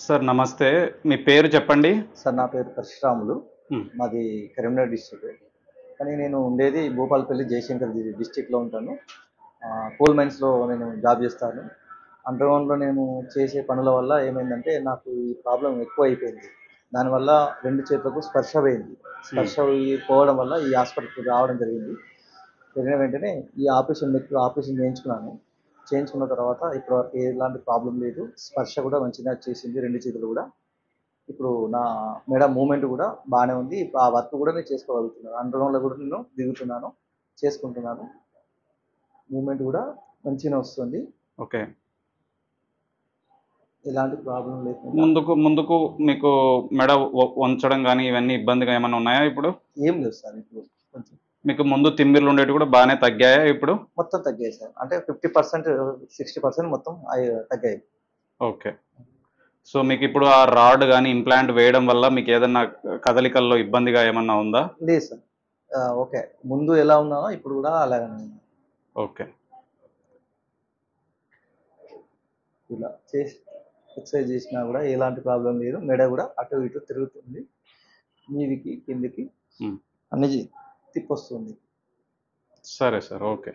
Sir నమస్తే. మీ పేరు చెప్పండి? సార్ నా పేరు పరశురాములు. హ్మ్. మాది కరీంనగర్ డిస్ట్రిక్ట్. కానీ నేను ఉండేది భూపాలపల్లి జయశంకర్ డిస్ట్రిక్ట్‌లో ఉంటాను. కోల్ మైన్స్‌లో నేను జాబ్ చేస్తాను. అండర్‌గ్రౌండ్‌లో నేను చేసే పనుల వల్ల ఏమైందంటే నాకు ఈ ప్రాబ్లమ్ ఎక్కువైపోయింది. దానివల్ల 2 చేతులకు స్పర్శ పోయింది. హ్మ్. స్పర్శ పోవడం వల్ల ఈ హాస్పిటల్‌కి రావడం జరిగింది. జరిగిన వెంటనే ఈ ఆపరేషన్ చేయించుకున్నాను. చేయించుకున్న తర్వాత ఇప్పటివరకు ఎలాంటి ప్రాబ్లమ్ లేదు. స్పర్శ కూడా మంచిగా చేసింది 2 చేతులు కూడా. ఇప్పుడు నా మెడ మూవ్‌మెంట్ గూడా బానే ఉంది. ఆ వర్క్ గూడా నేను చేసుకోగలుగుతున్నాను. అండర్‌గ్రౌండ్‌లో గూడా నేను దిగుతున్నాను, చేసుకుంటున్నాను. మూవ్‌మెంట్ గూడా మంచిగానే వస్తుంది. ఓకే. ఎలాంటి ప్రాబ్లమ్ లేకుండా ముందుకు ముందుకు మీకు మెడ వంచడం గాని, ఇవన్నీ ఇబ్బందిగా ఏమన్నా ఉన్నాయా ఇప్పుడు? ఏం లేదు సార్ ఇప్పుడు. కొంచెం మీకు ముందు తిమ్మిర్లుండేటివి కూడా బానే తగ్గాయా ఇప్పుడు? మొత్తం తగ్గాయి సార్. అంటే 50%, 60% మొత్తం తగ్గాయి. ఓకే. సో, మీకిప్పుడు ఆ రాడ్ గాని, ఇంప్లాంట్ వేయడం వల్ల మీకేదన్నా కదలికల్లో ఇబ్బందిగా ఏమన్నా ఉందా? లేదు సార్. ఓకే. ముందు ఎలా ఉన్నానో ఇప్పుడు గూడా అలాగనే ఉన్నాను. ఓకే. ఇలా ఎక్సర్సైజ్ చేసినా గూడా ఎలాంటి ప్రాబ్లమ్ లేదు. మెడ గూడా అటు ఇటు తిరుగుతుంది. మీదికి, కిందకి హ్మ్. అన్నీ తిప్పొస్తుంది. సరే సార్. ఓకే.